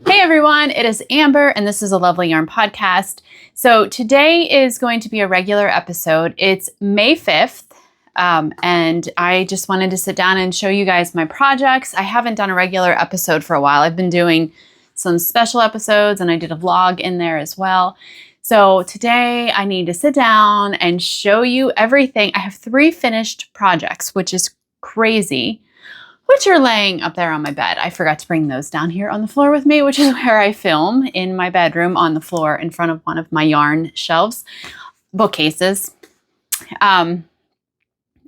Hey everyone, it is Amber and this is a Lovely Yarn podcast. So today is going to be a regular episode. It's May 5th and I just wanted to sit down and show you guys my projects. I haven't done a regular episode for a while. I've been doing some special episodes and I did a vlog in there as well. So today I need to sit down and show you everything. I have 3 finished projects, which is crazy, which are laying up there on my bed. I forgot to bring those down here on the floor with me, which is where I film, in my bedroom on the floor in front of one of my yarn shelves, bookcases.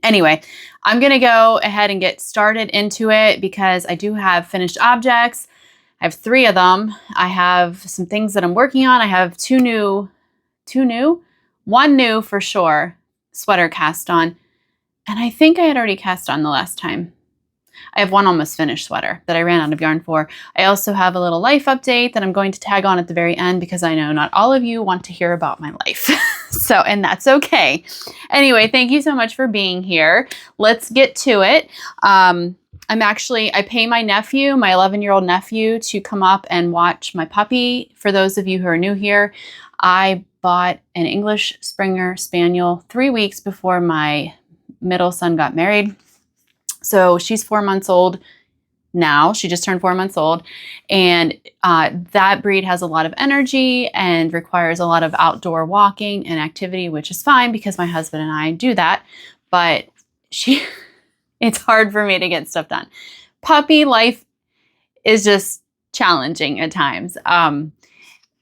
Anyway, I'm gonna go ahead and get started into it because I do have finished objects. I have 3 of them. I have some things that I'm working on. I have 1 new for sure sweater cast on. And I think I had already cast on the last time. I have 1 almost finished sweater that I ran out of yarn for. I also have a little life update that I'm going to tag on at the very end because I know not all of you want to hear about my life. And that's okay. Anyway, thank you so much for being here. Let's get to it. I pay my nephew, my 11-year-old nephew, to come up and watch my puppy. For those of you who are new here, I bought an English Springer Spaniel 3 weeks before my middle son got married. So she's 4 months old now. She just turned 4 months old. And that breed has a lot of energy and requires a lot of outdoor walking and activity, which is fine because my husband and I do that. But it's hard for me to get stuff done. Puppy life is just challenging at times.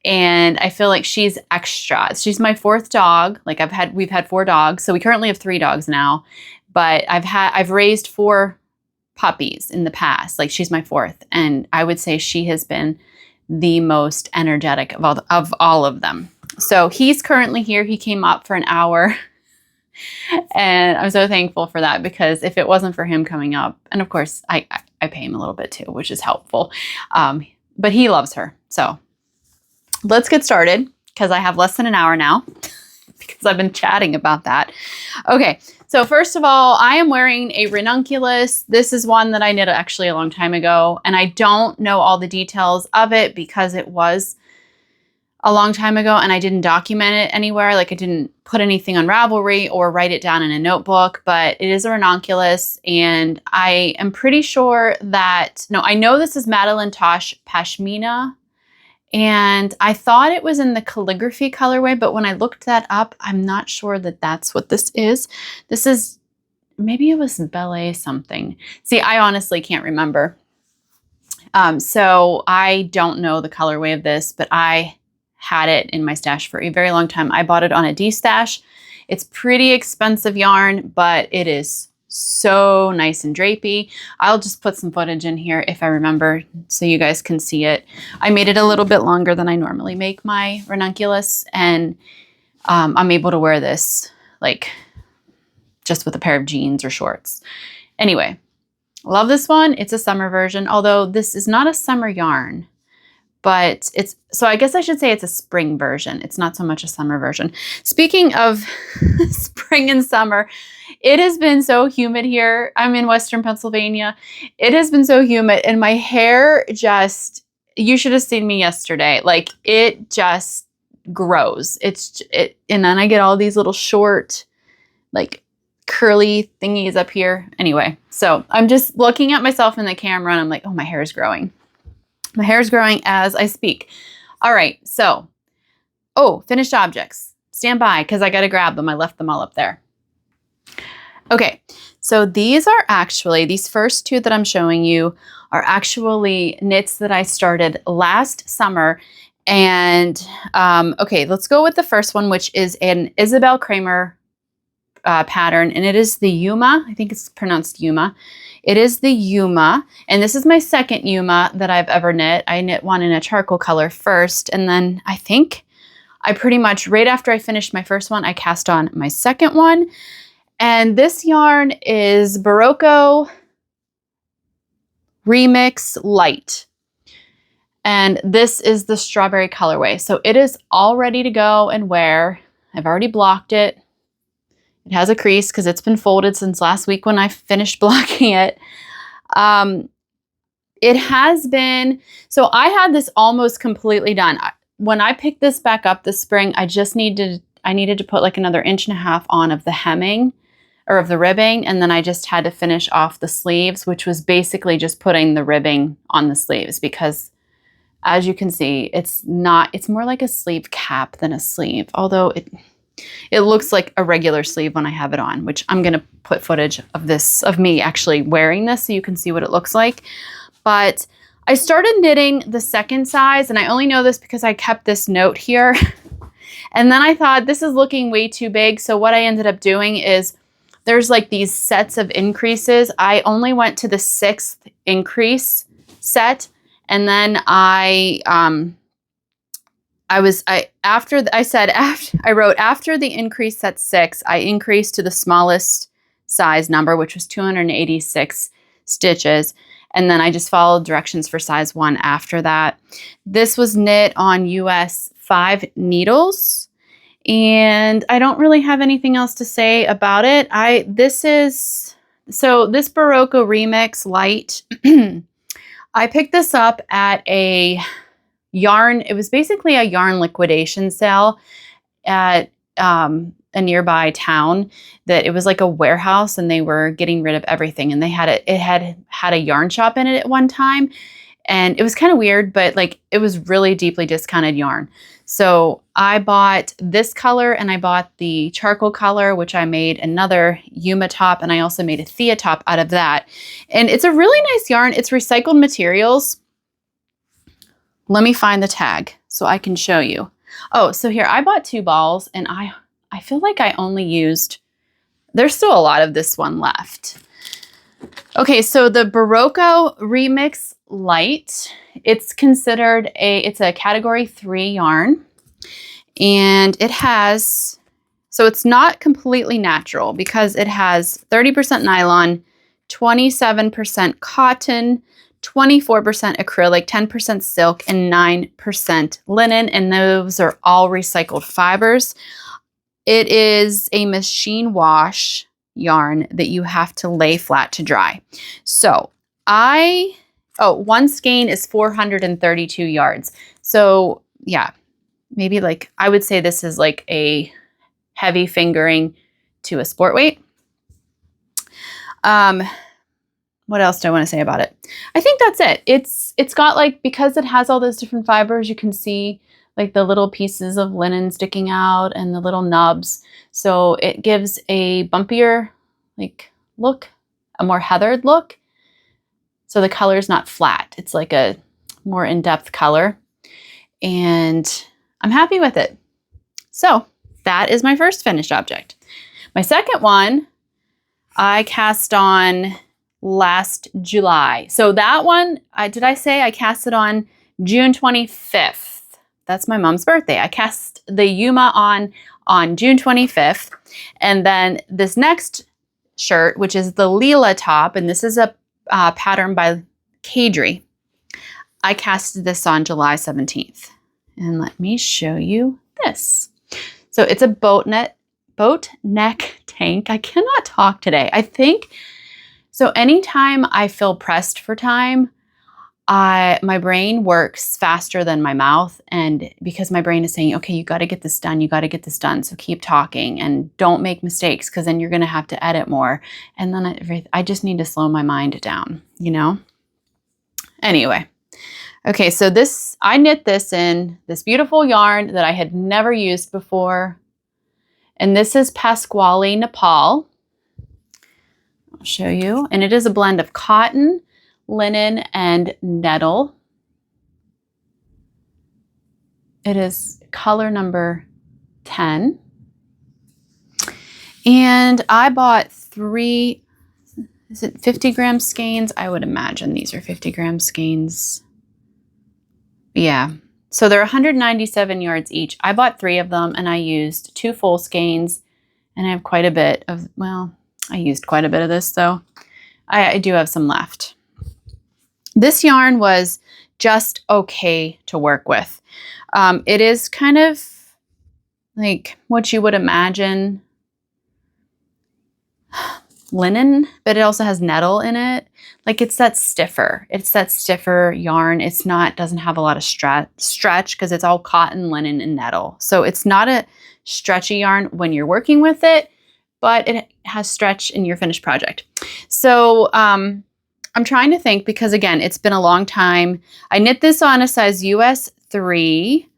And I feel like she's extra. She's my 4th dog. We've had 4 dogs. So we currently have 3 dogs now. But I've raised 4 puppies in the past. Like, she's my 4th. And I would say she has been the most energetic of all of them. So he's currently here. He came up for an hour. And I'm so thankful for that because if it wasn't for him coming up, and of course I pay him a little bit too, which is helpful. But he loves her. So let's get started because I have less than an hour now because I've been chatting about that. Okay. So first of all, I am wearing a Ranunculus. This is one that I knit actually a long time ago, and I don't know all the details of it because it was a long time ago and I didn't document it anywhere. Like, I didn't put anything on Ravelry or write it down in a notebook, but it is a Ranunculus, and I am pretty sure that, no, I know this is Madeline Tosh Pashmina. And I thought it was in the calligraphy colorway, but when I looked that up, I'm not sure that that's what this is. This is, maybe it was ballet something. See, I honestly can't remember. So I don't know the colorway of this, but I had it in my stash for a very long time. I bought it on a D-stash. It's pretty expensive yarn, but it is so nice and drapey. I'll just put some footage in here if I remember so you guys can see it. I made it a little bit longer than I normally make my Ranunculus, and I'm able to wear this like just with a pair of jeans or shorts. Anyway, love this one. It's a summer version, although this is not a summer yarn, but so I guess I should say it's a spring version. It's not so much a summer version. Speaking of spring and summer, it has been so humid here. I'm in Western Pennsylvania. It has been so humid and my hair just, you should have seen me yesterday. Like, it just grows. And then I get all these little short, like, curly thingies up here. Anyway, so I'm just looking at myself in the camera and I'm like, oh, my hair is growing. My hair is growing as I speak. All right, so, finished objects. Stand by, because I got to grab them. I left them all up there. Okay, so these first 2 that I'm showing you are actually knits that I started last summer. And, okay, let's go with the first one, which is an Isabell Kramer pattern, and it is the Yuma. I think it's pronounced Yuma. It is the Yuma, and this is my 2nd Yuma that I've ever knit. I knit one in a charcoal color first, and then I think I pretty much, right after I finished my first one, I cast on my 2nd one. And this yarn is Baroco Remix Light. And this is the strawberry colorway. So it is all ready to go and wear. I've already blocked it. It has a crease because it's been folded since last week when I finished blocking it. It has been, so I had this almost completely done. When I picked this back up this spring, I needed to put like another 1.5 inches on of the hemming or of the ribbing. And then I just had to finish off the sleeves, which was basically just putting the ribbing on the sleeves because as you can see, it's more like a sleeve cap than a sleeve. Although it looks like a regular sleeve when I have it on, which I'm going to put footage of me actually wearing this so you can see what it looks like. But I started knitting the second size, and I only know this because I kept this note here. And then I thought this is looking way too big. So what I ended up doing is there's like these sets of increases. I only went to the 6th increase set. And then I wrote after the increase set 6, I increased to the smallest size number, which was 286 stitches. And then I just followed directions for size 1 after that. This was knit on US 5 needles. And I don't really have anything else to say about it. This Berocco Remix Light, I picked this up at a yarn. It was basically a yarn liquidation sale at a nearby town. That it was like a warehouse and they were getting rid of everything. And they had it had a yarn shop in it at one time. And it was kind of weird, but like it was really deeply discounted yarn. So I bought this color and I bought the charcoal color, which I made another Yuma top, and I also made a Thea top out of that. And it's a really nice yarn. It's recycled materials. Let me find the tag so I can show you. Oh, so here I bought 2 balls and I feel like I only used, there's still a lot of this one left. Okay, so the Berocco Remix Light, it's considered it's a category 3 yarn, and it has, so it's not completely natural because it has 30% nylon, 27% cotton, 24% acrylic, 10% silk, and 9% linen, and those are all recycled fibers. It is a machine wash yarn that you have to lay flat to dry. So one skein is 432 yards. So yeah, maybe like, I would say this is like a heavy fingering to a sport weight. What else do I want to say about it? I think that's it. It's got like, because it has all those different fibers, you can see like the little pieces of linen sticking out and the little nubs. So it gives a bumpier like look, a more heathered look. So the color is not flat. It's like a more in-depth color. And I'm happy with it. So that is my first finished object. My second one, I cast on last July. So that one, did I say I cast it on June 25th? That's my mom's birthday. I cast the Yuma on June 25th. And then this next shirt, which is the Leela top, and this is a pattern by Caidree. I casted this on July 17th. And let me show you this. So it's a boat neck tank. I cannot talk today. I think, so anytime I feel pressed for time, my brain works faster than my mouth, and because my brain is saying, okay, you got to get this done, you got to get this done, so keep talking and don't make mistakes because then you're going to have to edit more. And then I just need to slow my mind down, you know? Anyway, okay, so I knit this in this beautiful yarn that I had never used before, and this is Pascuali Nepal. I'll show you, and it is a blend of cotton, linen, and nettle. It is color number 10. And I bought 3, is it 50-gram skeins? I would imagine these are 50-gram skeins. Yeah, so they're 197 yards each. I bought 3 of them and I used 2 full skeins, and I have quite a bit of, well, I used quite a bit of this, so I do have some left. This yarn was just okay to work with. It is kind of like what you would imagine. linen, but it also has nettle in it. Like it's that stiffer yarn. It's not, doesn't have a lot of stretch because it's all cotton, linen, and nettle. So it's not a stretchy yarn when you're working with it, but it has stretch in your finished project. So I'm trying to think, because again, it's been a long time. I knit this on a size US 3.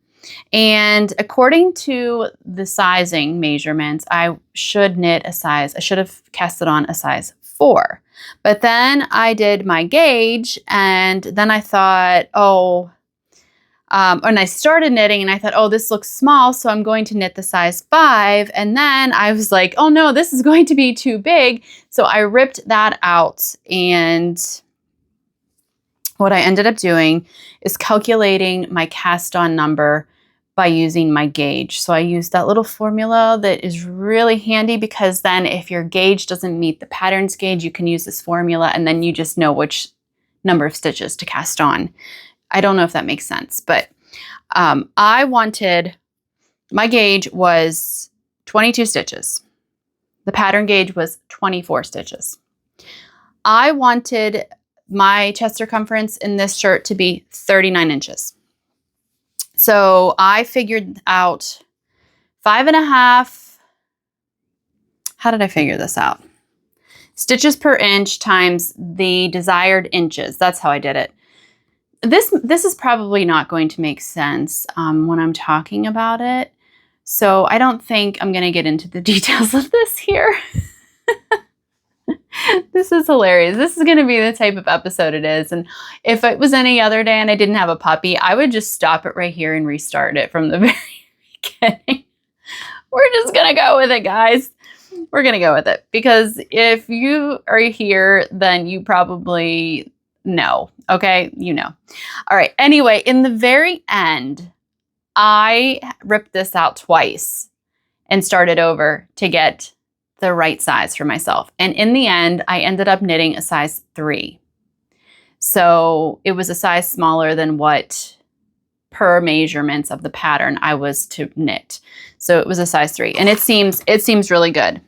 And according to the sizing measurements, I should have cast it on a size 4. But then I did my gauge, and then I thought, and I started knitting and I thought, oh, this looks small, so I'm going to knit the size 5. And then I was like, oh no, this is going to be too big. So I ripped that out, and what I ended up doing is calculating my cast on number by using my gauge. So I used that little formula that is really handy, because then if your gauge doesn't meet the pattern's gauge, you can use this formula and then you just know which number of stitches to cast on. I don't know if that makes sense, but my gauge was 22 stitches. The pattern gauge was 24 stitches. I wanted my chest circumference in this shirt to be 39 inches. So I figured out 5.5. How did I figure this out? Stitches per inch times the desired inches. That's how I did it. This is probably not going to make sense when I'm talking about it. So I don't think I'm going to get into the details of this here. This is hilarious. This is going to be the type of episode it is. And if it was any other day and I didn't have a puppy, I would just stop it right here and restart it from the very beginning. We're just going to go with it, guys. We're going to go with it, because if you are here, then you probably know. Okay? You know. All right. Anyway, in the very end, I ripped this out twice and started over to get the right size for myself. And in the end, I ended up knitting a size 3. So it was a size smaller than what per measurements of the pattern I was to knit. So it was a size 3, and it seems really good.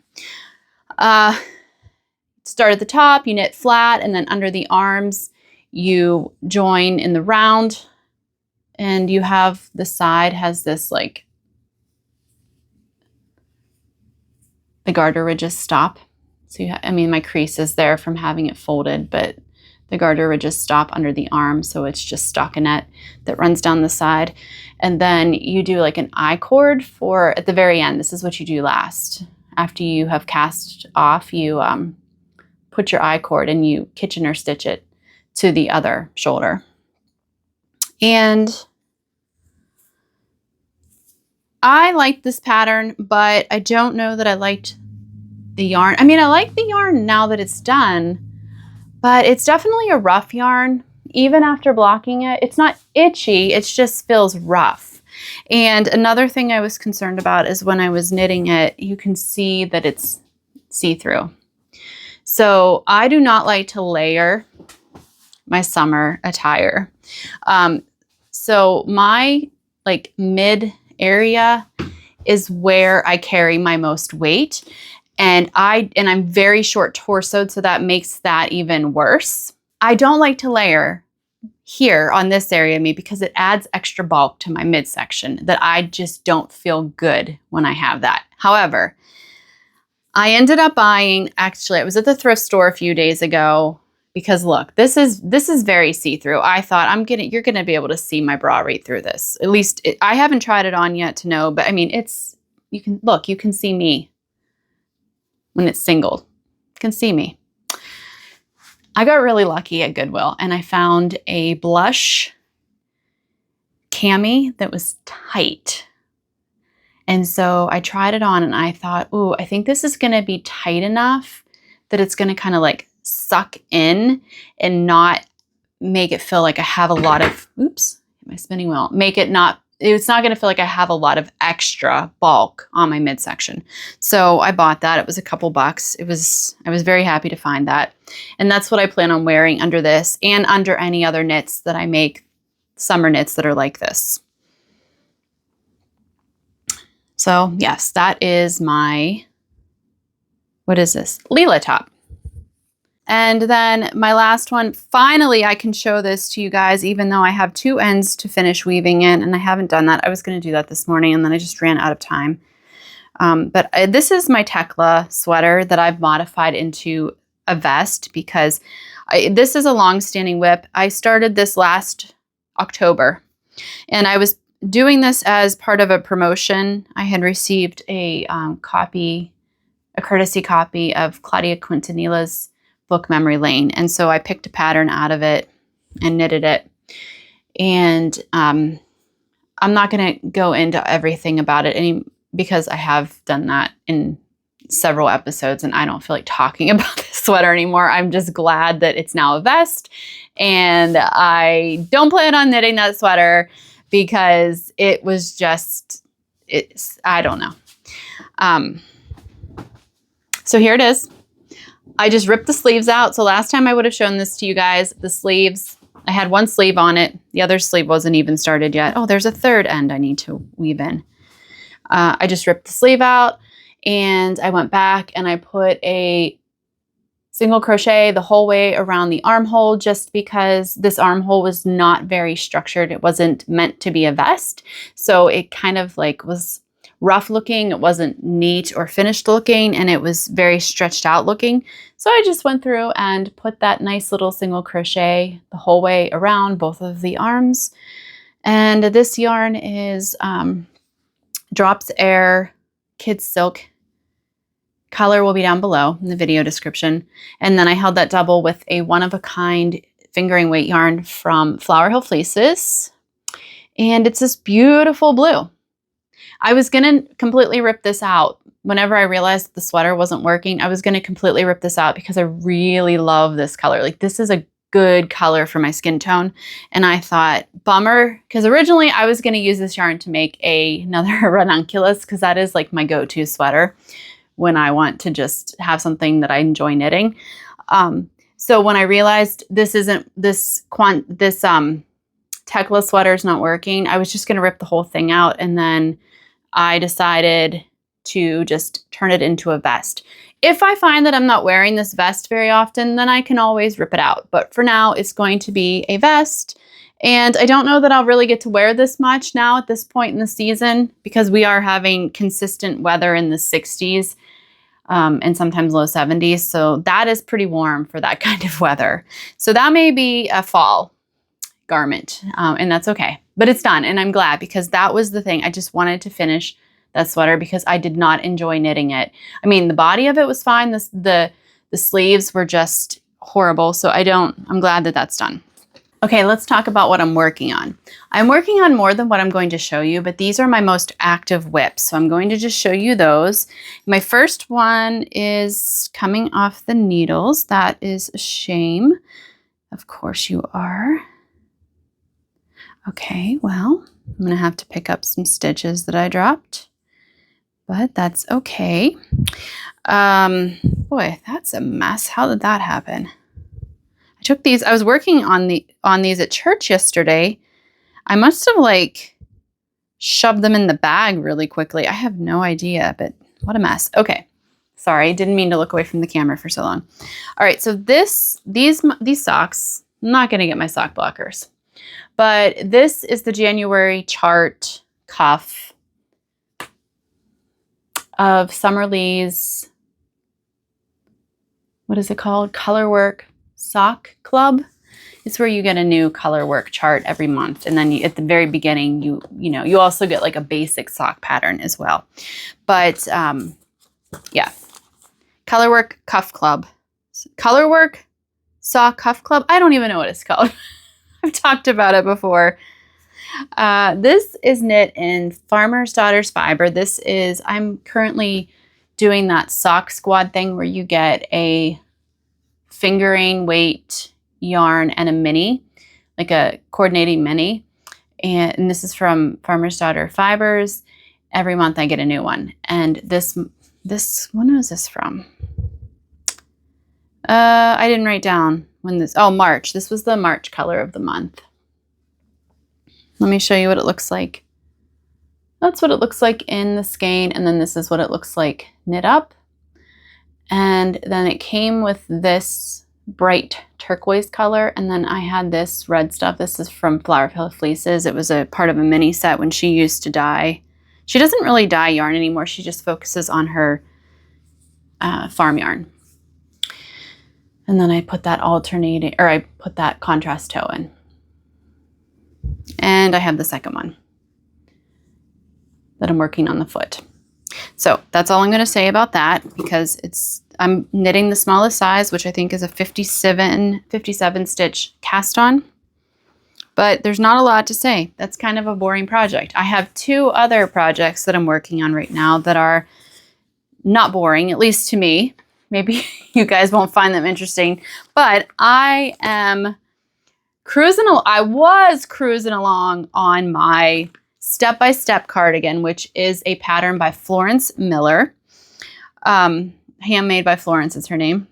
Start at the top, you knit flat, and then under the arms, you join in the round, and you have the side has this like the garter ridges stop. So my crease is there from having it folded, but the garter ridges stop under the arm. So it's just stockinette that runs down the side. And then you do like an I-cord at the very end. This is what you do last. After you have cast off, you put your I-cord and you Kitchener stitch it to the other shoulder. And I liked this pattern, but I don't know that I liked the yarn. I mean, I like the yarn now that it's done, but it's definitely a rough yarn. Even after blocking it, it's not itchy, it just feels rough. And another thing I was concerned about is when I was knitting it, you can see that it's see-through. So I do not like to layer my summer attire. So my like mid area is where I carry my most weight, and I'm very short torsoed, so that makes that even worse. I don't like to layer here on this area of me because it adds extra bulk to my midsection that I just don't feel good when I have that. However, I ended up buying, actually I was at the thrift store a few days ago, because look, this is very see-through. I thought you're gonna be able to see my bra right through this. At least I haven't tried it on yet to know, but I mean, you can see me when it's singled. You can see me. I got really lucky at Goodwill and I found a blush cami that was tight. And so I tried it on and I thought, ooh, I think this is gonna be tight enough that it's gonna kind of like suck in and not make it feel like I have a lot of, oops, my spinning wheel, it's not going to feel like I have a lot of extra bulk on my midsection. So I bought that. It was a couple bucks. I was very happy to find that. And that's what I plan on wearing under this and under any other knits that I make, summer knits that are like this. So yes, that is my, what is this? Leela top. And then my last one, finally I can show this to you guys, even though I have 2 ends to finish weaving in, and I haven't done that. I was going to do that this morning, and then I just ran out of time. But this is my Tecla sweater that I've modified into a vest because this is a long-standing whip. I started this last October, and I was doing this as part of a promotion. I had received a courtesy copy of Claudia Quintinilla's book Memory Lane. And so I picked a pattern out of it and knitted it. And I'm not going to go into everything about it because I have done that in several episodes and I don't feel like talking about this sweater anymore. I'm just glad that it's now a vest, and I don't plan on knitting that sweater because it was just, I don't know. So here it is. I just ripped the sleeves out. So last time I would have shown this to you guys, the sleeves, I had 1 sleeve on it. The other sleeve wasn't even started yet. Oh, there's a 3rd end I need to weave in. I just ripped the sleeve out, and I went back and I put a single crochet the whole way around the armhole, just because this armhole was not very structured. It wasn't meant to be a vest. So it kind of like was rough looking. It wasn't neat or finished looking, and it was very stretched out looking. So I just went through and put that nice little single crochet the whole way around both of the arms. And this yarn is Drops Air Kids Silk. Color will be down below in the video description. And then I held that double with a one-of-a-kind fingering weight yarn from Flower Hill Fleeces. And it's this beautiful blue. I was going to completely rip this out. Whenever I realized that the sweater wasn't working, I was going to completely rip this out because I really love this color. Like, this is a good color for my skin tone. And I thought, bummer, because originally I was going to use this yarn to make another Ranunculus, because that is like my go-to sweater when I want to just have something that I enjoy knitting. So when I realized this Tecla sweater is not working, I was just going to rip the whole thing out, and then I decided to just turn it into a vest. If I find that I'm not wearing this vest very often, then I can always rip it out. But for now, it's going to be a vest. And I don't know that I'll really get to wear this much now at this point in the season, because we are having consistent weather in the 60s and sometimes low 70s. So that is pretty warm for that kind of weather. So that may be a fall garment, and that's okay. But it's done, and I'm glad, because that was the thing. I just wanted to finish that sweater because I did not enjoy knitting it. I mean, the body of it was fine. The sleeves were just horrible. So I'm glad that that's done. Okay, let's talk about what I'm working on. I'm working on more than what I'm going to show you, but these are my most active whips. So I'm going to just show you those. My first one is coming off the needles. That is a shame. Of course you are. Okay, well, I'm gonna have to pick up some stitches that I dropped, but that's okay. Boy, that's a mess. How did that happen? I took these, I was working on these at church yesterday. I must have like shoved them in the bag really quickly. I have no idea, but what a mess. Okay, sorry, didn't mean to look away from the camera for so long. All right, so these socks, I'm not gonna get my sock blockers. But this is the January chart cuff of Summer Lee's, what is it called? Colorwork Sock Club. It's where you get a new colorwork chart every month. And then at the very beginning, you also get like a basic sock pattern as well. But yeah, Colorwork Cuff Club. Colorwork Sock Cuff Club. I don't even know what it's called. I've talked about it before. This is knit in Farmer's Daughter's fiber. I'm currently doing that sock squad thing where you get a fingering weight yarn and a mini, like a coordinating mini. And this is from Farmer's Daughter Fibers. Every month I get a new one. And this, when was this from? I didn't write down when March. This was the March color of the month. Let me show you what it looks like. That's what it looks like in the skein, and then this is what it looks like knit up. And then it came with this bright turquoise color. And then I had this red stuff. This is from Flower Hill Fleeces. It was a part of a mini set when she used to dye. She doesn't really dye yarn anymore. She just focuses on her farm yarn. And then I put that I put that contrast toe in. And I have the second one that I'm working on the foot. So that's all I'm going to say about that, because I'm knitting the smallest size, which I think is a 57 stitch cast on. But there's not a lot to say. That's kind of a boring project. I have 2 other projects that I'm working on right now that are not boring, at least to me. Maybe you guys won't find them interesting, but I was cruising along on my Step-by-Step Cardigan, which is a pattern by Florence Miller. Handmade by Florence is her name.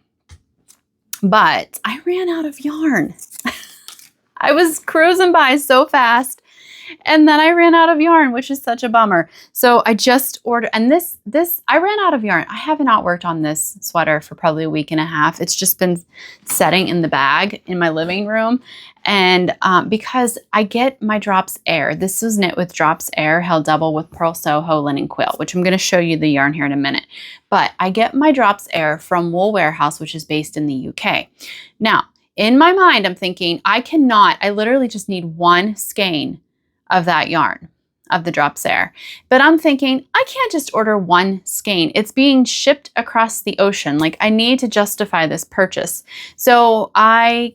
But I ran out of yarn. I was cruising by so fast, and then I ran out of yarn, which is such a bummer. So I just ordered, and I ran out of yarn. I have not worked on this sweater for probably a week and a half. It's just been setting in the bag in my living room. And because I get my Drops Air, this was knit with Drops Air, held double with Pearl Soho linen quill, which I'm going to show you the yarn here in a minute. But I get my Drops Air from Wool Warehouse, which is based in the UK. Now, in my mind, I'm thinking, I literally just need 1 skein of that yarn, of the Drops Air. But I'm thinking, I can't just order 1 skein. It's being shipped across the ocean. Like, I need to justify this purchase. So I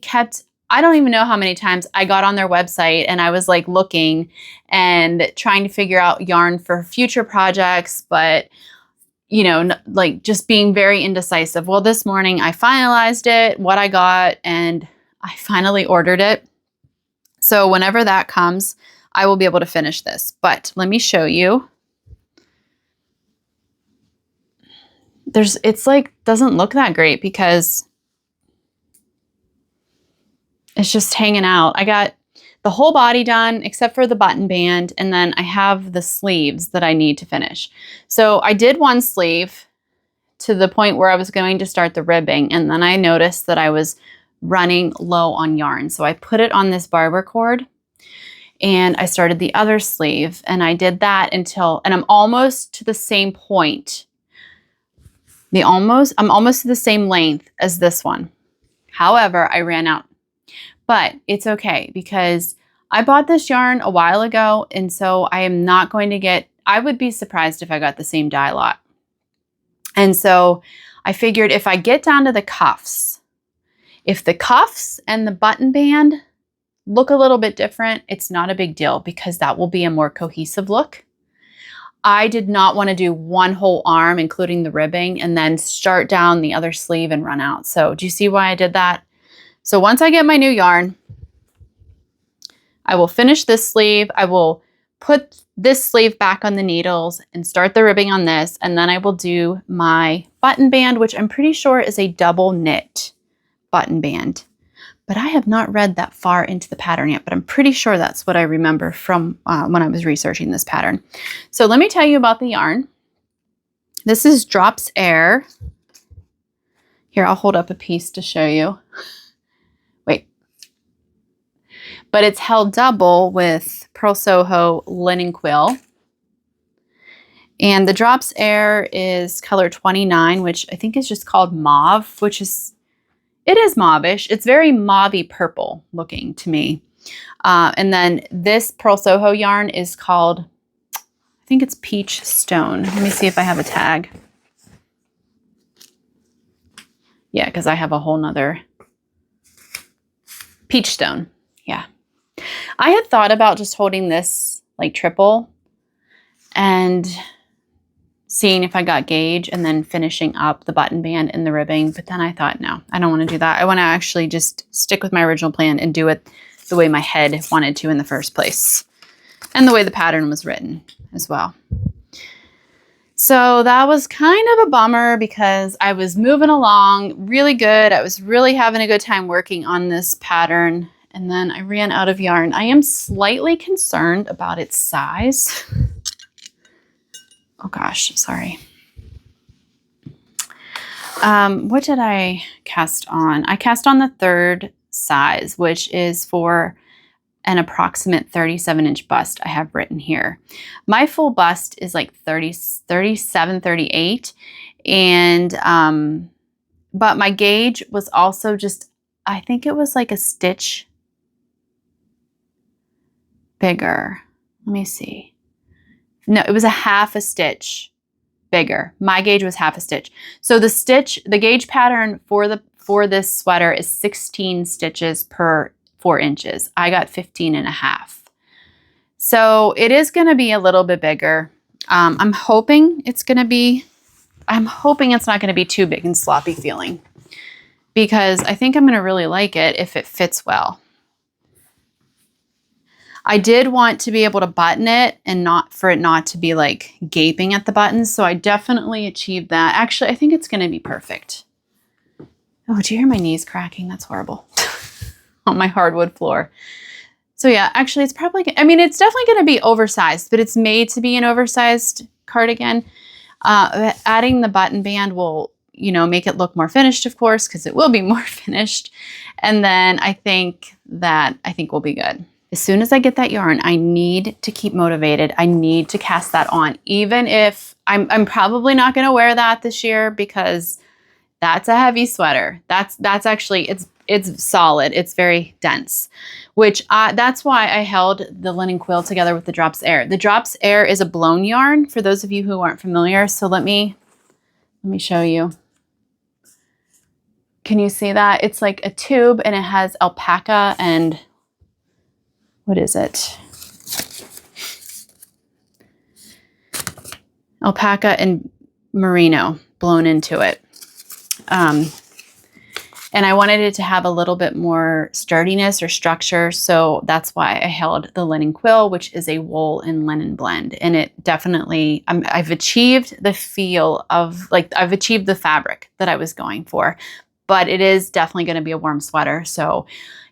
don't even know how many times I got on their website and I was like looking and trying to figure out yarn for future projects, but you know, like just being very indecisive. Well, this morning I finalized it, what I got, and I finally ordered it. So whenever that comes, I will be able to finish this. But let me show you. It's like, doesn't look that great because it's just hanging out. I got the whole body done except for the button band, and then I have the sleeves that I need to finish. So I did 1 sleeve to the point where I was going to start the ribbing, and then I noticed that I was running low on yarn. So I put it on this barber cord and I started the other sleeve, and I did that until, and I'm almost to the same point. I'm almost to the same length as this one. However, I ran out. But it's okay because I bought this yarn a while ago, and so I am not going to I would be surprised if I got the same dye lot. And so I figured if I get down to the cuffs, if the cuffs and the button band look a little bit different, it's not a big deal because that will be a more cohesive look. I did not want to do 1 whole arm, including the ribbing, and then start down the other sleeve and run out. So do you see why I did that? So once I get my new yarn, I will finish this sleeve. I will put this sleeve back on the needles and start the ribbing on this. And then I will do my button band, which I'm pretty sure is a double knit button band. But I have not read that far into the pattern yet, but I'm pretty sure that's what I remember from when I was researching this pattern. So let me tell you about the yarn. This is Drops Air. Here, I'll hold up a piece to show you. Wait. But it's held double with Pearl Soho linen quill. And the Drops Air is color 29, which I think is just called mauve, which is, it is mauve-ish. It's very mauvey purple looking to me. And then this Pearl Soho yarn is called, I think it's Peach Stone. Let me see if I have a tag. Yeah, because I have a whole nother Peach Stone. Yeah. I had thought about just holding this like triple and seeing if I got gauge and then finishing up the button band and the ribbing. But then I thought, no, I don't want to do that. I want to actually just stick with my original plan and do it the way my head wanted to in the first place. And the way the pattern was written as well. So that was kind of a bummer because I was moving along really good. I was really having a good time working on this pattern. And then I ran out of yarn. I am slightly concerned about its size. Oh gosh, sorry. What did I cast on? I cast on the 3rd size, which is for an approximate 37-inch bust I have written here. My full bust is like 37, 38. And, but my gauge was also just, I think it was like a stitch bigger. Let me see. No, it was a half a stitch bigger. My gauge was half a stitch. So the gauge pattern for this sweater is 16 stitches per 4 inches. I got 15 and a half. So it is going to be a little bit bigger. I'm hoping it's not going to be too big and sloppy feeling, because I think I'm going to really like it if it fits well. I did want to be able to button it and not for it not to be like gaping at the buttons. So I definitely achieved that. Actually, I think it's going to be perfect. Oh, do you hear my knees cracking? That's horrible. On my hardwood floor. So yeah, actually it's probably, I mean, it's definitely going to be oversized, but it's made to be an oversized cardigan. Adding the button band will, you know, make it look more finished, of course, because it will be more finished. And then I think we'll be good. As soon as I get that yarn, I need to keep motivated. I need to cast that on, even if I'm probably not going to wear that this year, because that's a heavy sweater. That's actually, it's solid. It's very dense, which that's why I held the linen quill together with the Drops Air. The Drops Air is a blown yarn for those of you who aren't familiar. So let me show you. Can you see that? It's like a tube and it has alpaca and what is it? Alpaca and merino blown into it. And I wanted it to have a little bit more sturdiness or structure. So that's why I held the linen quill, which is a wool and linen blend. And it definitely, I've achieved the feel of, like, I've achieved the fabric that I was going for, but it is definitely going to be a warm sweater. So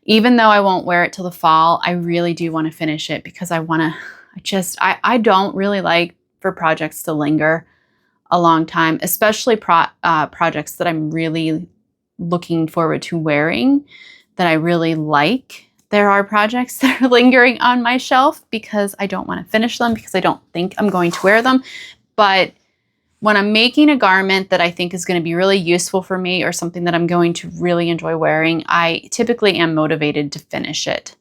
even though I won't wear it till the fall, I really do want to finish it, because I don't really like for projects to linger a long time, especially projects that I'm really looking forward to wearing, that I really like. There are projects that are lingering on my shelf because I don't want to finish them, because I don't think I'm going to wear them. But when I'm making a garment that I think is going to be really useful for me, or something that I'm going to really enjoy wearing, I typically am motivated to finish it.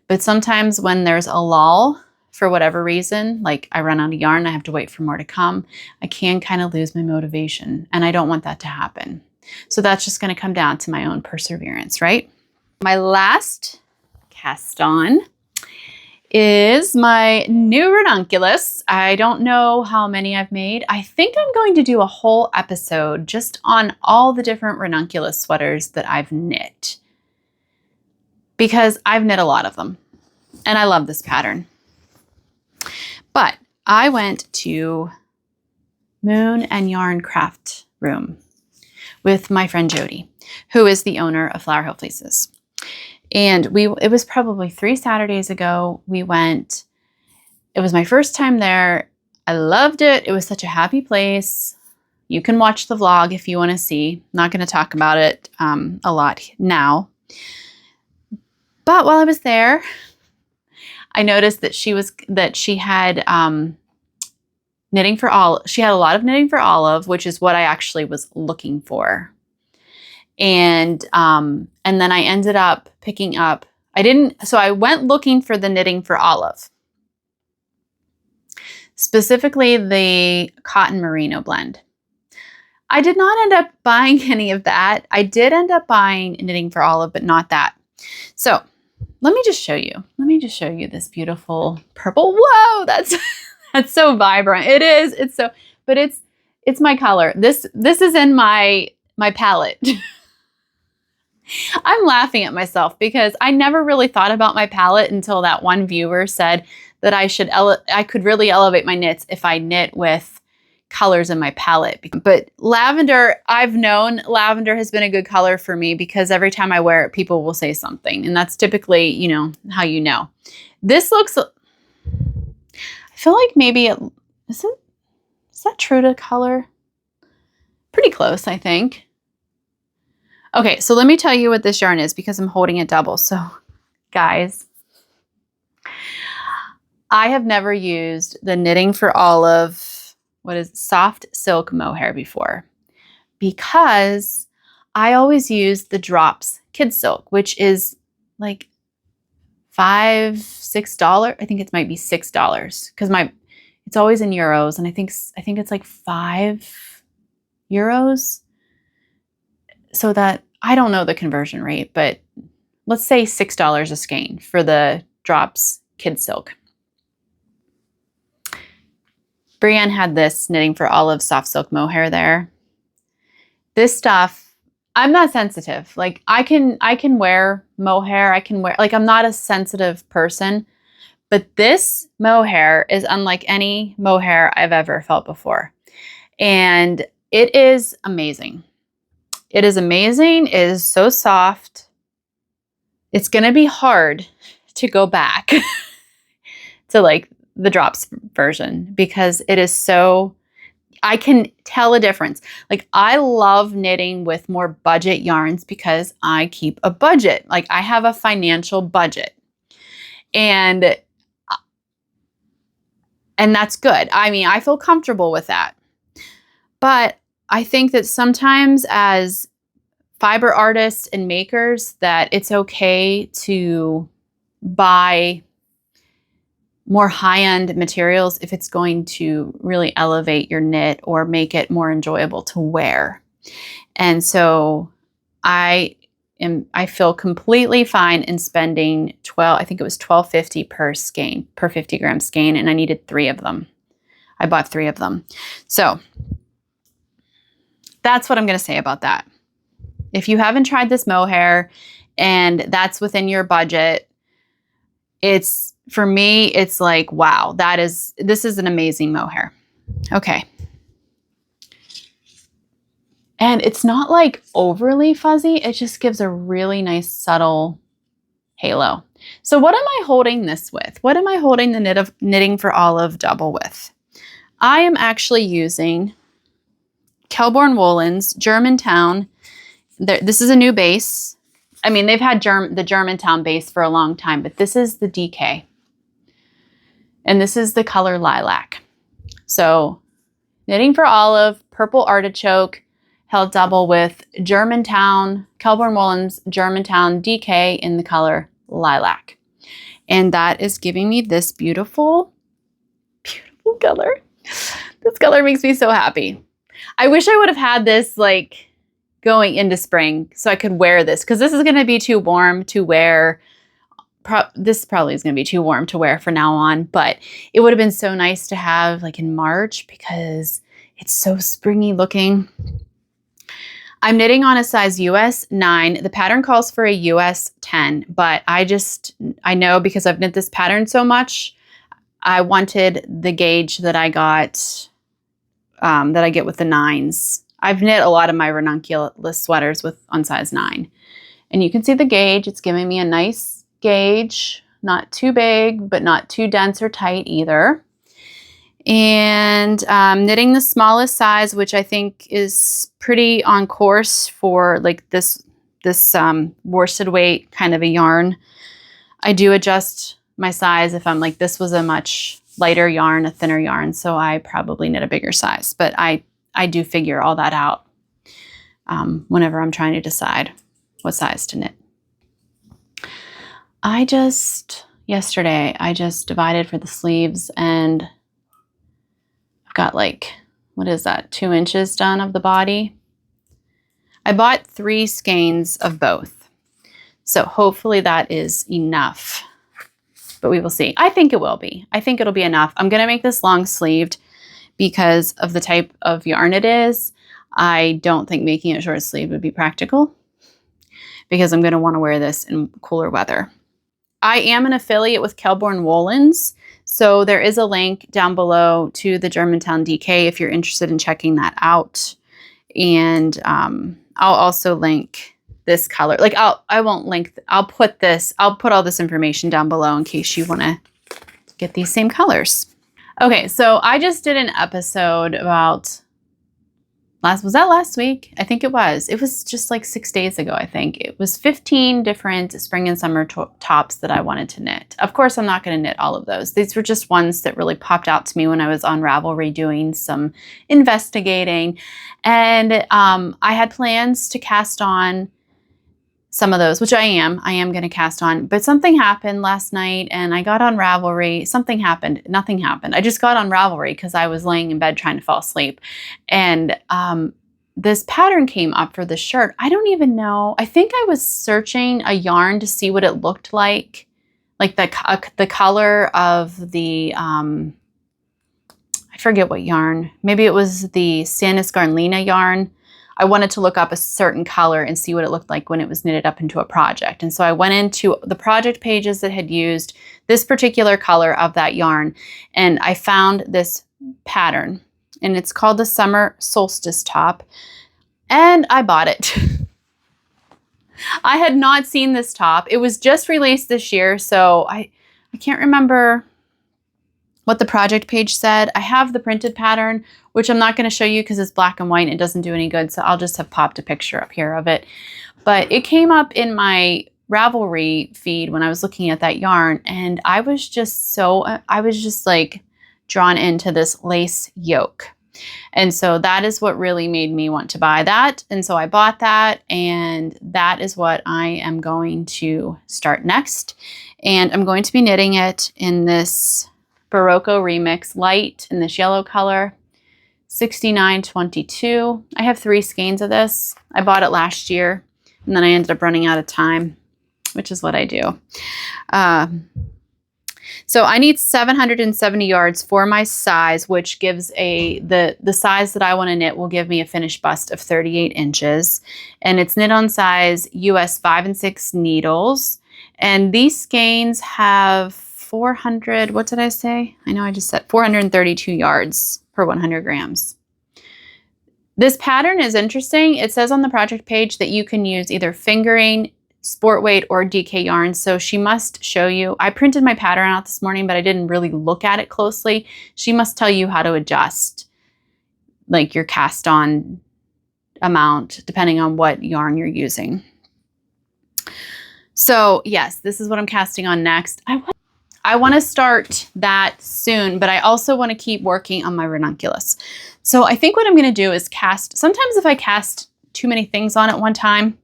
But sometimes when there's a lull, for whatever reason, like I run out of yarn, I have to wait for more to come, I can kind of lose my motivation, and I don't want that to happen. So that's just going to come down to my own perseverance, right? My last cast on is my new Ranunculus. I don't know how many I've made. I think I'm going to do a whole episode just on all the different Ranunculus sweaters that I've knit, because I've knit a lot of them and I love this pattern. But I went to Moon and Yarn Craft Room with my friend Jody, who is the owner of Flower Hill Fleeces. And it was probably 3 Saturdays ago. We went. It was my first time there. I loved it. It was such a happy place. You can watch the vlog if you want to see. I'm not going to talk about it a lot now. But while I was there, I noticed that she had knitting for all. She had a lot of knitting for olive, which is what I actually was looking for. And then I ended up picking up, so I went looking for the knitting for olive, specifically the cotton merino blend. I did not end up buying any of that. I did end up buying knitting for olive, but not that. So let me just show you. Let me just show you this beautiful purple. Whoa, that's so vibrant. It is. It's so, but it's my color. This is in my palette. I'm laughing at myself because I never really thought about my palette until that one viewer said that I could really elevate my knits if I knit with colors in my palette. But lavender, I've known lavender has been a good color for me, because every time I wear it, people will say something. And that's typically, you know, how you know. This looks, I feel like maybe is that true to color? Pretty close, I think. Okay, so let me tell you what this yarn is because I'm holding it double. So guys, I have never used the Knitting for Olive, what is it, soft silk mohair before, because I always use the Drops Kid Silk, which is like $5, $6. I think it might be $6 because it's always in euros, and I think it's like €5. So that, I don't know the conversion rate, but let's say $6 a skein for the Drops Kid Silk. Brienne had this Knitting for Olive soft silk mohair there. This stuff, I'm not sensitive. Like I can wear mohair. Like I'm not a sensitive person, but this mohair is unlike any mohair I've ever felt before. And it is amazing. It is amazing. It is so soft. It's going to be hard to go back to like the Drops version because it is so, I can tell a difference. Like I love knitting with more budget yarns because I keep a budget. Like I have a financial budget. And that's good. I mean, I feel comfortable with that. But I think that sometimes as fiber artists and makers that it's okay to buy more high-end materials if it's going to really elevate your knit or make it more enjoyable to wear. And so I feel completely fine in spending I think it was $12.50 per skein, per 50 gram skein, and I needed 3 of them. I bought 3 of them. So that's what I'm going to say about that. If you haven't tried this mohair and that's within your budget, for me, it's like, wow, this is an amazing mohair. Okay. And it's not like overly fuzzy. It just gives a really nice subtle halo. So what am I holding this with? What am I holding the Knitting for Olive double with? I am actually using Kelborn Woolens Germantown. This is a new base. I mean, they've had the Germantown base for a long time, but this is the DK. And this is the color Lilac. So Knitting for Olive, Purple Artichoke, held double with Kelborn Woolens Germantown DK in the color Lilac. And that is giving me this beautiful, beautiful color. This color makes me so happy. I wish I would have had this like going into spring so I could wear this, because this is going to be too warm to wear. This probably is going to be too warm to wear from now on, but it would have been so nice to have like in March because it's so springy looking. I'm knitting on a size US 9. The pattern calls for a US 10, but I know because I've knit this pattern so much, I wanted the gauge that I got, that I get with the 9s. I've knit a lot of my Ranunculus sweaters on size 9. And you can see the gauge. It's giving me a nice gauge, not too big, but not too dense or tight either. And knitting the smallest size, which I think is pretty on course for like this worsted weight kind of a yarn. I do adjust my size if I'm like, this was a much lighter yarn, a thinner yarn, so I probably knit a bigger size. But I do figure all that out whenever I'm trying to decide what size to knit. Yesterday, I just divided for the sleeves, and I've got like, what is that, 2 inches done of the body. I bought 3 skeins of both. So hopefully that is enough, but we will see. I think it will be. I think it'll be enough. I'm going to make this long sleeved because of the type of yarn it is. I don't think making it short sleeve would be practical because I'm going to want to wear this in cooler weather. I am an affiliate with Kelborn Woolens, so there is a link down below to the Germantown DK if you're interested in checking that out. And I'll also link this color. Like I'll put all this information down below in case you want to get these same colors. Okay, so I just did an episode about was that last week? I think it was. It was just like 6 days ago, I think. It was 15 different spring and summer tops that I wanted to knit. Of course, I'm not going to knit all of those. These were just ones that really popped out to me when I was on Ravelry doing some investigating. And I had plans to cast on some of those, which I am going to cast on, but something happened last night and I got on Ravelry. Something happened. Nothing happened. I just got on Ravelry because I was laying in bed trying to fall asleep. And this pattern came up for the shirt. I don't even know. I think I was searching a yarn to see what it looked like the color of the, I forget what yarn. Maybe it was the Sinus Surgery yarn. I wanted to look up a certain color and see what it looked like when it was knitted up into a project. And so I went into the project pages that had used this particular color of that yarn, and I found this pattern, and it's called the Summer Solstice Top, and I bought it. I had not seen this top. It was just released this year, so I can't remember what the project page said. I have the printed pattern, which I'm not going to show you because it's black and white and it doesn't do any good. So I'll just have popped a picture up here of it. But it came up in my Ravelry feed when I was looking at that yarn. And I was just like drawn into this lace yoke. And so that is what really made me want to buy that. And so I bought that, and that is what I am going to start next. And I'm going to be knitting it in this Baroco Remix Light in this yellow color, 69.22. I have 3 skeins of this. I bought it last year, and then I ended up running out of time, which is what I do. So I need 770 yards for my size, which gives the size that I want to knit will give me a finished bust of 38 inches. And it's knit on size US 5 and 6 needles. And these skeins have 400, what did I say? I know I just said 432 yards per 100 grams. This pattern is interesting. It says on the project page that you can use either fingering, sport weight, or DK yarn. So she must show you. I printed my pattern out this morning, but I didn't really look at it closely. She must tell you how to adjust like your cast on amount depending on what yarn you're using. So yes, this is what I'm casting on next. I want to start that soon, but I also want to keep working on my ranunculus. So I think what I'm going to do is cast. Sometimes if I cast too many things on at one time,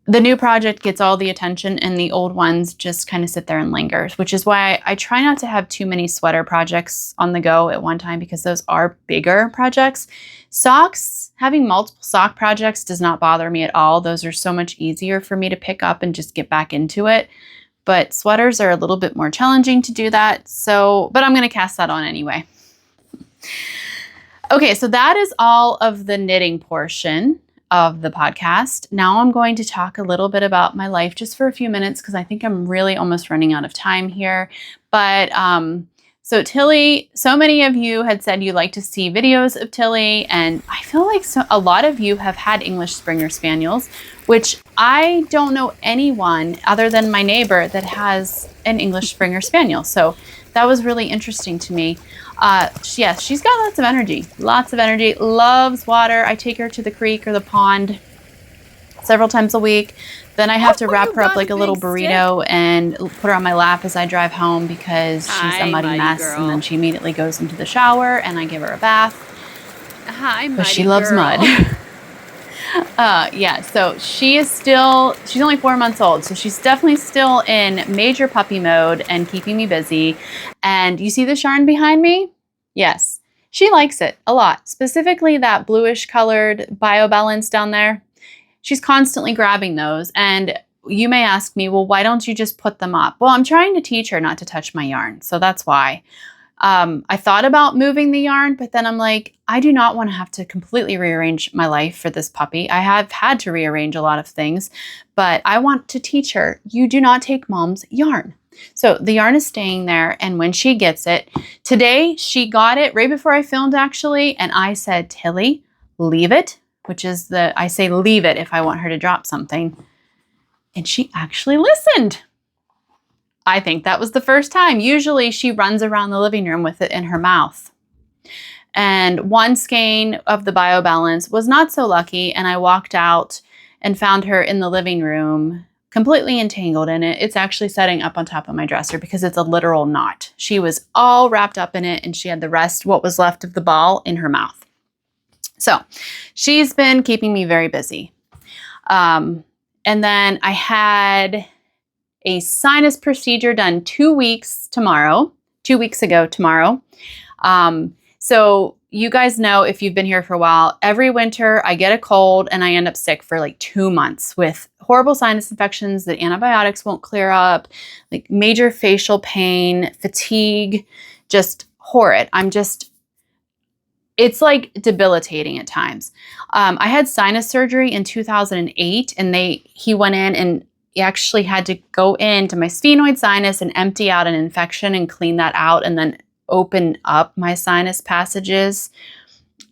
the new project gets all the attention and the old ones just kind of sit there and linger, which is why I try not to have too many sweater projects on the go at one time, because those are bigger projects. Socks, having multiple sock projects does not bother me at all. Those are so much easier for me to pick up and just get back into it. But sweaters are a little bit more challenging to do that. So, but I'm going to cast that on anyway. Okay, so that is all of the knitting portion of the podcast. Now I'm going to talk a little bit about my life just for a few minutes, because I think I'm really almost running out of time here. But so Tilly, so many of you had said you like to see videos of Tilly, and I feel like a lot of you have had English Springer Spaniels, which I don't know anyone other than my neighbor that has an English Springer Spaniel. So that was really interesting to me. Yes, she's got lots of energy, loves water. I take her to the creek or the pond several times a week. Then I have to wrap her up like a little burrito and put her on my lap as I drive home, because she's a muddy mess. Girl. And then she immediately goes into the shower and I give her a bath. Hi, because she loves mud. Yeah, so she's only 4 months old, so she's definitely still in major puppy mode and keeping me busy. And you see the yarn behind me? Yes, she likes it a lot, specifically that bluish colored BioBalance down there. She's constantly grabbing those, and you may ask me, well, why don't you just put them up? Well, I'm trying to teach her not to touch my yarn, so that's why. I thought about moving the yarn, but then I'm like, I do not want to have to completely rearrange my life for this puppy. I have had to rearrange a lot of things, but I want to teach her, you do not take mom's yarn. So the yarn is staying there, and when she gets it, today she got it right before I filmed actually, and I said, Tilly, leave it, which is I say leave it if I want her to drop something. And she actually listened. I think that was the first time. Usually she runs around the living room with it in her mouth. And one skein of the BioBalance was not so lucky, and I walked out and found her in the living room, completely entangled in it. It's actually setting up on top of my dresser because it's a literal knot. She was all wrapped up in it, and she had the rest, what was left of the ball, in her mouth. So she's been keeping me very busy. And then I had a sinus procedure done 2 weeks ago tomorrow. So you guys know, if you've been here for a while, every winter I get a cold and I end up sick for like 2 months with horrible sinus infections that antibiotics won't clear up, like major facial pain, fatigue, just horrid. It's like debilitating at times. I had sinus surgery in 2008, and he went in and he actually had to go into my sphenoid sinus and empty out an infection and clean that out, and then open up my sinus passages.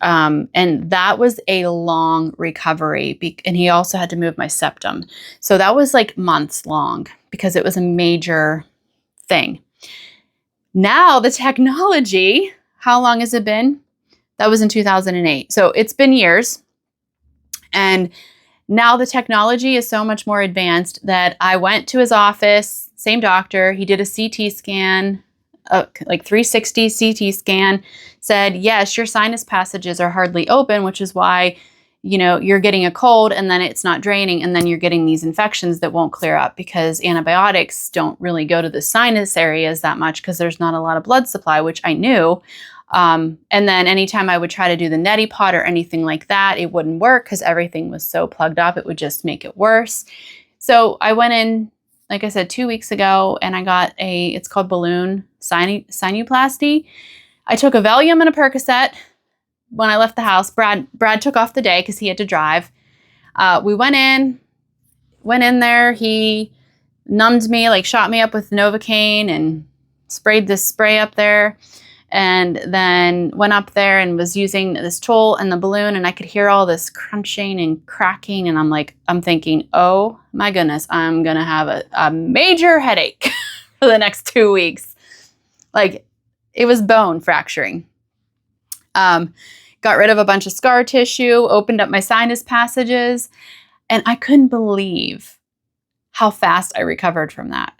And that was a long recovery. And he also had to move my septum. So that was like months long because it was a major thing. Now the technology, how long has it been? That was in 2008. So it's been years. And now the technology is so much more advanced that I went to his office, same doctor. He did a CT scan, like 360 CT scan, said, yes, your sinus passages are hardly open, which is why, you're getting a cold and then it's not draining. And then you're getting these infections that won't clear up because antibiotics don't really go to the sinus areas that much because there's not a lot of blood supply, which I knew. And then anytime I would try to do the neti pot or anything like that, it wouldn't work because everything was so plugged up. It would just make it worse. So I went in, like I said, 2 weeks ago, and I got it's called balloon sinuplasty. I took a Valium and a Percocet when I left the house. Brad took off the day because he had to drive. We went in there. He numbed me, like shot me up with Novocaine and sprayed this spray up there. And then went up there and was using this tool and the balloon, and I could hear all this crunching and cracking. And I'm thinking, oh my goodness, I'm going to have a major headache for the next 2 weeks. Like, it was bone fracturing. Got rid of a bunch of scar tissue, opened up my sinus passages, and I couldn't believe how fast I recovered from that.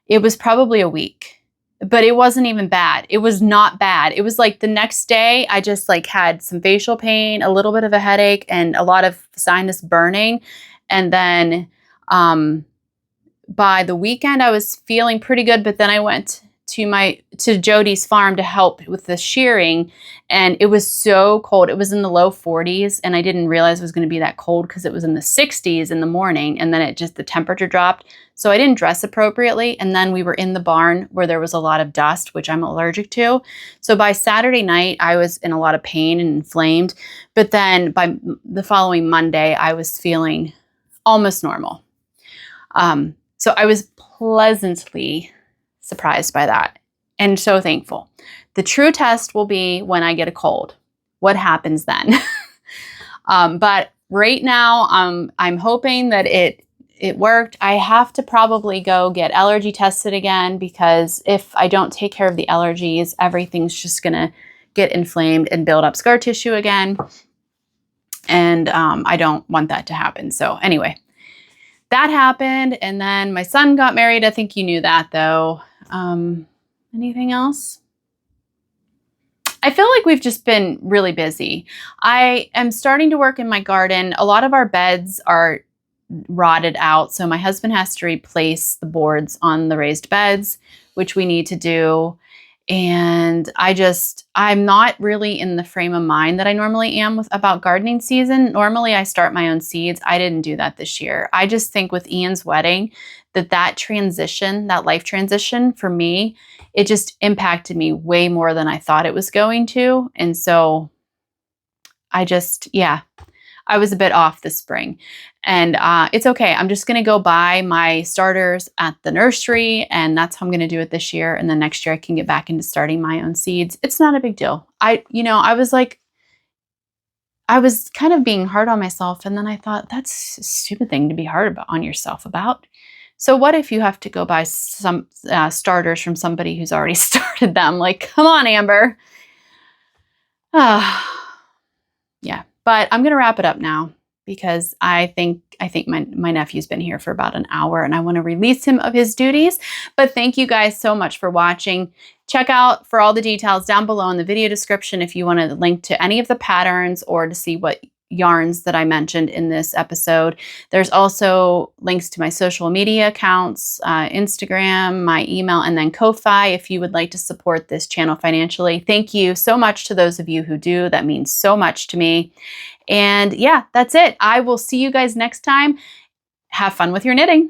It was probably a week. But it wasn't even bad. It was not bad. It was like the next day, I just like had some facial pain, a little bit of a headache, and a lot of sinus burning. And then by the weekend, I was feeling pretty good. But then I went to Jody's farm to help with the shearing, and it was so cold. It was in the low 40s, and I didn't realize it was going to be that cold because it was in the 60s in the morning, and then the temperature dropped. So I didn't dress appropriately, and then we were in the barn where there was a lot of dust, which I'm allergic to. So by Saturday night, I was in a lot of pain and inflamed, but then by the following Monday, I was feeling almost normal. So I was pleasantly surprised by that and so thankful. The true test will be when I get a cold. What happens then? But right now, I'm hoping that it worked. I have to probably go get allergy tested again because if I don't take care of the allergies, everything's just going to get inflamed and build up scar tissue again. And I don't want that to happen. So anyway, that happened. And then my son got married. I think you knew that though. Anything else? I feel like we've just been really busy. I am starting to work in my garden. A lot of our beds are rotted out. So my husband has to replace the boards on the raised beds, which we need to do. And I'm not really in the frame of mind that I normally am about gardening season. Normally I start my own seeds. I didn't do that this year. I just think with Ian's wedding, that transition, that life transition for me, it just impacted me way more than I thought it was going to. And so I was a bit off this spring. And it's okay. I'm just going to go buy my starters at the nursery, and that's how I'm going to do it this year. And then next year I can get back into starting my own seeds. It's not a big deal. I was kind of being hard on myself, and then I thought, that's a stupid thing to be hard on yourself about. So what if you have to go buy some starters from somebody who's already started them? Like, come on, Amber. Yeah, but I'm gonna wrap it up now because I think my nephew's been here for about an hour and I want to release him of his duties. But thank you guys so much for watching. Check out for all the details down below in the video description if you want to link to any of the patterns or to see what yarns that I mentioned in this episode. There's also links to my social media accounts, Instagram, my email, and then Ko-Fi if you would like to support this channel financially. Thank you so much to those of you who do. That means so much to me. And yeah, that's it. I will see you guys next time. Have fun with your knitting.